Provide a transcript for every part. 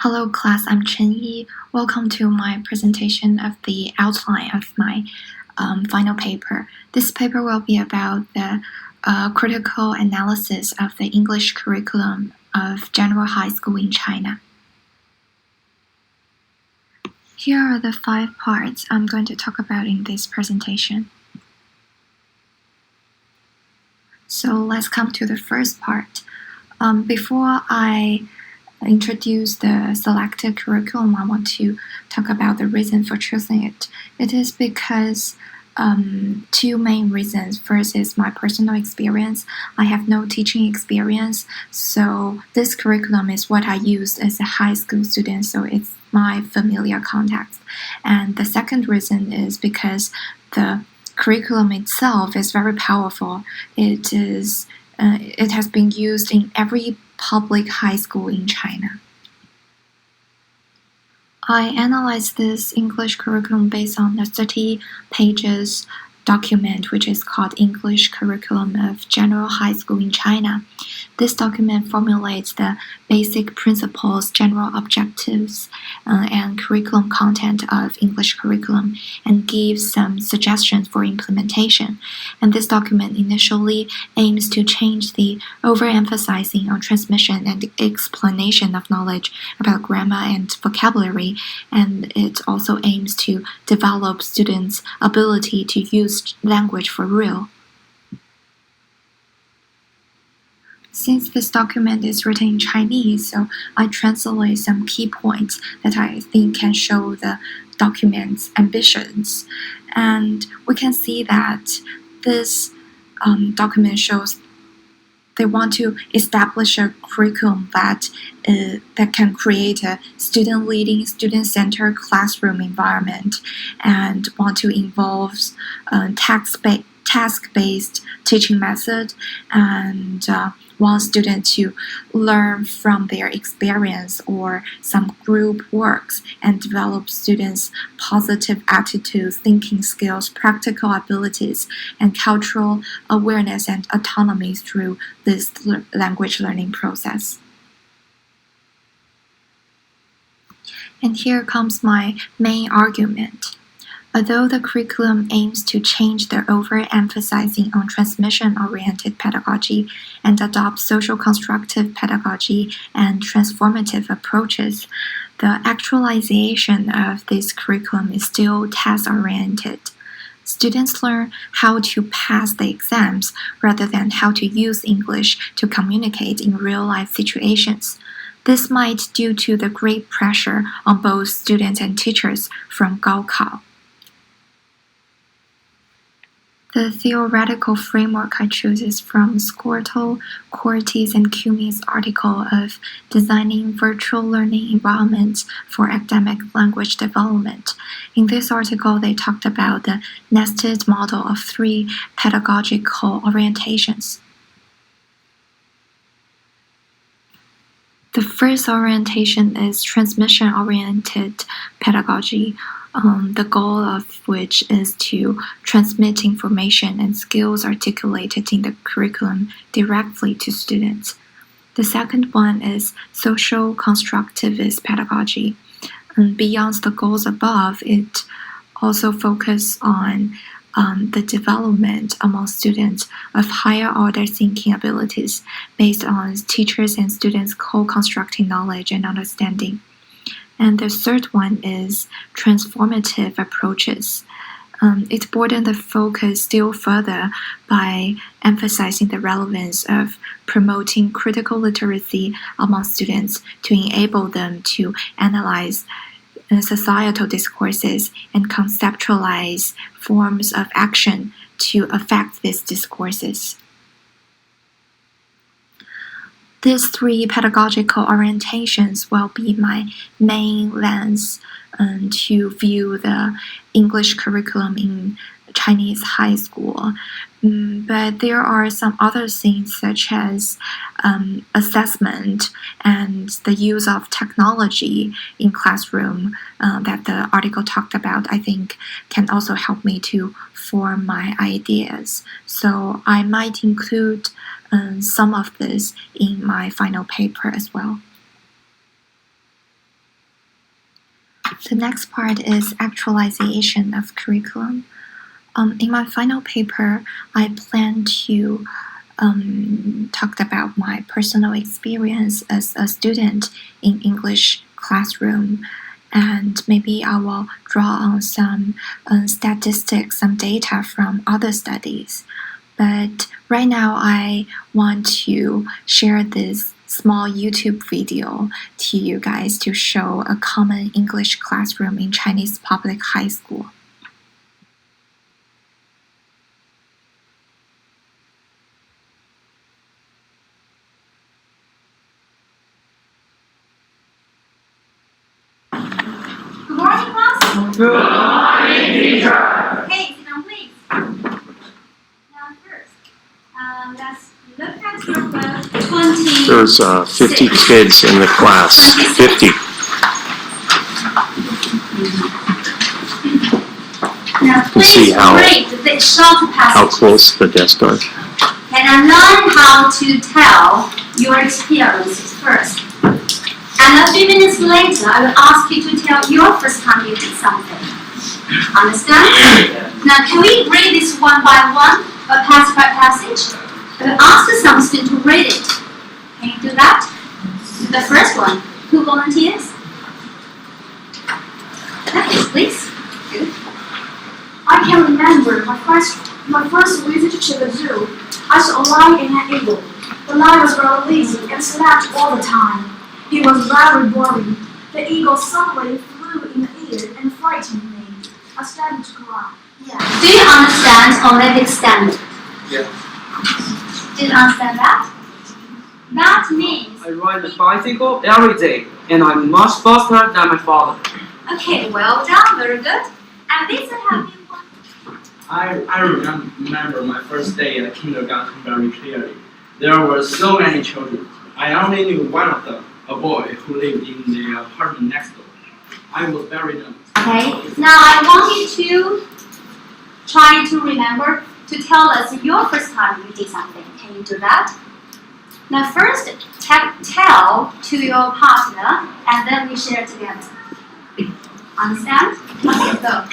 Hello class, I'm Chenyi. Welcome to my presentation of the outline of my final paper. This paper will be about the critical analysis of the English curriculum of general high school in China. Here are the 5 parts I'm going to talk about in this presentation. So let's come to the first part. Before I introduce the selected curriculum, I want to talk about the reason for choosing it. It is because 2 main reasons. First is my personal experience. I have no teaching experience, so this curriculum is what I used as a high school student, so it's my familiar context. And the second reason is because the curriculum itself is very powerful. It has been used in every public high school in China. I analyzed this English curriculum based on a 30 pages document which is called English Curriculum of General High School in China. This document formulates the basic principles, general objectives, and curriculum content of English curriculum and gives some suggestions for implementation. And this document initially aims to change the overemphasizing on transmission and explanation of knowledge about grammar and vocabulary, and it also aims to develop students' ability to use language for real. Since this document is written in Chinese, so I translate some key points that I think can show the document's ambitions. And we can see that this document shows they want to establish a curriculum that can create a student-leading, student-centered classroom environment and want to involve task-based teaching method and want students to learn from their experience or some group works and develop students' positive attitudes, thinking skills, practical abilities, and cultural awareness and autonomy through this language learning process. And here comes my main argument. Although the curriculum aims to change the overemphasizing on transmission-oriented pedagogy and adopt social constructive pedagogy and transformative approaches, the actualization of this curriculum is still task-oriented. Students learn how to pass the exams rather than how to use English to communicate in real-life situations. This might due to the great pressure on both students and teachers from Gaokao. The theoretical framework I choose is from Squirtle, Cortes, and Cummings' article of Designing Virtual Learning Environments for Academic Language Development. In this article, they talked about the nested model of 3 pedagogical orientations. The first orientation is transmission-oriented pedagogy, the goal of which is to transmit information and skills articulated in the curriculum directly to students. The second one is social constructivist pedagogy. Beyond the goals above, it also focuses on the development among students of higher order thinking abilities based on teachers and students co-constructing knowledge and understanding. And the third one is transformative approaches. It broadened the focus still further by emphasizing the relevance of promoting critical literacy among students to enable them to analyze societal discourses and conceptualize forms of action to affect these discourses. These 3 pedagogical orientations will be my main lens to view the English curriculum in Chinese high school. But there are some other things such as assessment and the use of technology in classroom that the article talked about, I think can also help me to form my ideas. So I might include some of this in my final paper as well. The next part is actualization of curriculum. In my final paper, I plan to talk about my personal experience as a student in English classroom, and maybe I will draw on some statistics, some data from other studies. But right now, I want to share this small YouTube video to you guys to show a common English classroom in Chinese public high school. Good morning, class. Good morning, teacher. Okay, sit down, please. Now first, let's look at your book 20. There's 50 kids in the class. 50. Now please see how- read the short How passage close the desks are. and learn how to tell your experiences first. And a few minutes later, I will ask you to tell your first time you did something. Understand? Now, can we read this one by one, or passage by passage? I will ask some student to read it. Can you do that? The first one. Who volunteers? Yes, please. Good. I can remember my first visit to the zoo. I saw a lion and an eagle. The lion was very lazy and slept all the time. It was very boring. The eagle suddenly flew in the air and frightened me. I started to cry. Yeah. Do you understand phonetic standard? Yeah. Do you understand that? That means. I ride a bicycle every day, and I'm much faster than my father. Okay, well done, very good. And this will help you. I remember my first day at kindergarten very clearly. There were so many children. I only knew one of them, a boy who lived in the apartment next door. I was very nervous. Okay, now I want you to try to remember to tell us your first time you did something. Can you do that? Now first, tell to your partner and then we share together. Understand? Okay, go.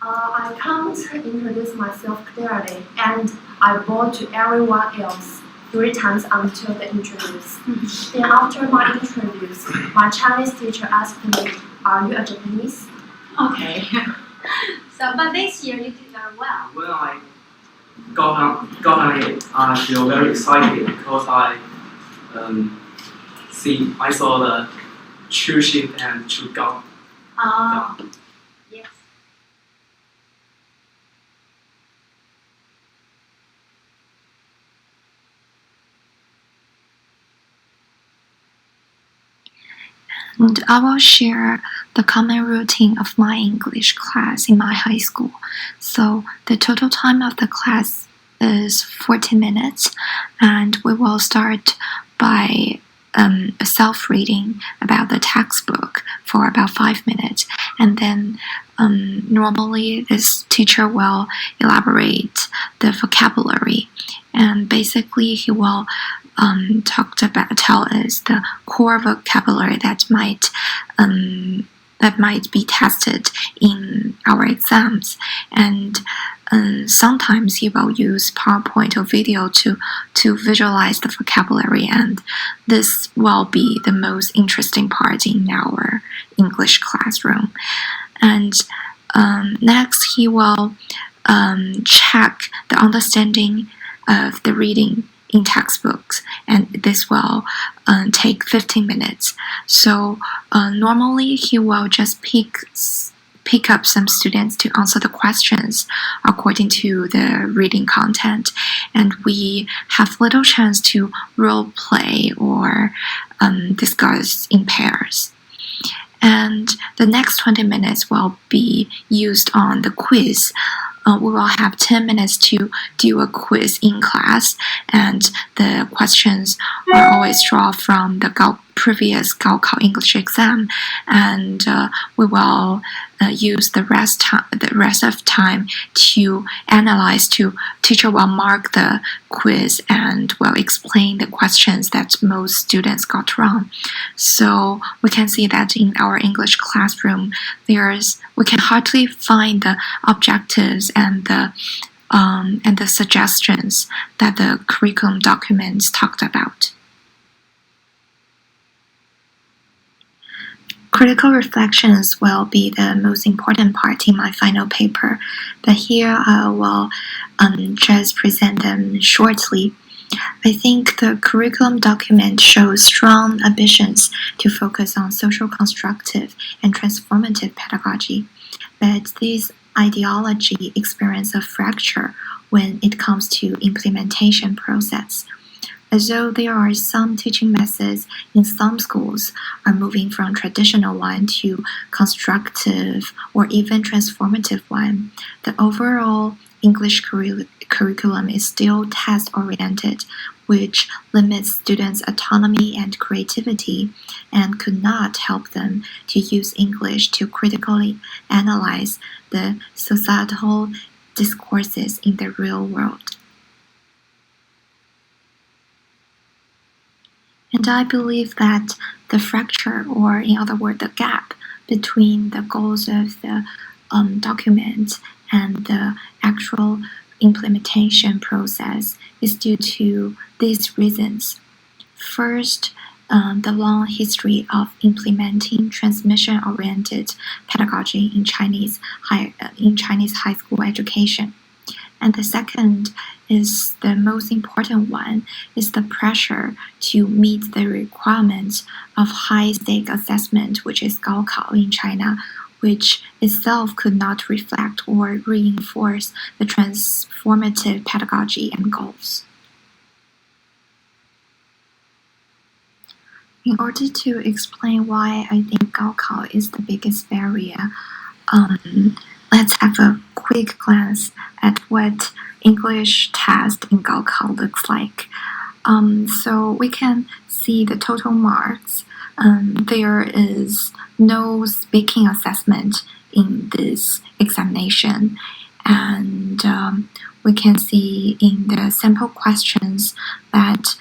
I can't introduce myself clearly, and I bow to everyone else 3 times until the introduce. Then after my introduce, my Chinese teacher asked me, "Are you a Japanese?" Okay. So, but this year you did very well. When I got on it, I feel very excited because I saw the Chu Xin and Chu Gao. Yes. And I will share the common routine of my English class in my high school. So the total time of the class is 40 minutes, and we will start by a self-reading about the textbook for about 5 minutes. And then normally this teacher will elaborate the vocabulary, and basically he will tell us the core vocabulary that might be tested in our exams. And sometimes he will use PowerPoint or video to visualize the vocabulary, and this will be the most interesting part in our English classroom. And next he will check the understanding of the reading in textbooks, and this will take 15 minutes. So normally he will just pick up some students to answer the questions according to the reading content, and we have little chance to role play or discuss in pairs. And the next 20 minutes will be used on the quiz. we will have 10 minutes to do a quiz in class, and the questions are always drawn from the previous Gaokao English exam, and we will use the rest of time to analyze. Teacher will mark the quiz and will explain the questions that most students got wrong. So we can see that in our English classroom, we can hardly find the objectives and the suggestions that the curriculum documents talked about. Critical reflections will be the most important part in my final paper, but here I will just present them shortly. I think the curriculum document shows strong ambitions to focus on social constructive and transformative pedagogy, but this ideology experiences a fracture when it comes to implementation process. Although there are some teaching methods in some schools are moving from traditional one to constructive or even transformative one, the overall English curriculum is still task-oriented, which limits students' autonomy and creativity and could not help them to use English to critically analyze the societal discourses in the real world. And I believe that the fracture, or in other words, the gap between the goals of the document and the actual implementation process is due to these reasons. First, the long history of implementing transmission-oriented pedagogy in Chinese high school education. And the second is the most important one, is the pressure to meet the requirements of high-stake assessment, which is Gaokao in China, which itself could not reflect or reinforce the transformative pedagogy and goals. In order to explain why I think Gaokao is the biggest barrier, let's have a quick glance at what English test in Gaokao looks like. So we can see the total marks. There is no speaking assessment in this examination, and we can see in the sample questions that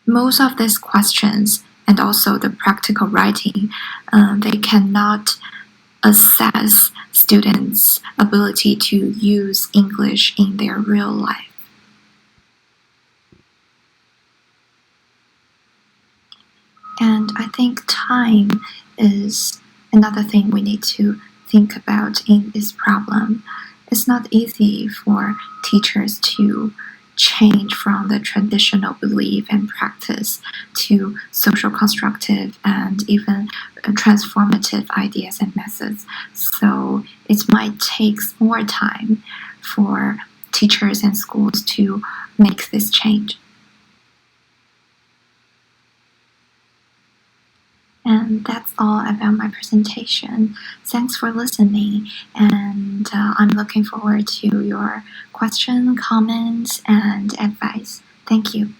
most of these questions and also the practical writing, they cannot assess students' ability to use English in their real life. And I think time is another thing we need to think about in this problem. It's not easy for teachers to change from the traditional belief and practice to social constructive and even transformative ideas and methods. So it might take more time for teachers and schools to make this change. And that's all about my presentation. Thanks for listening, and I'm looking forward to your questions, comments, and advice. Thank you.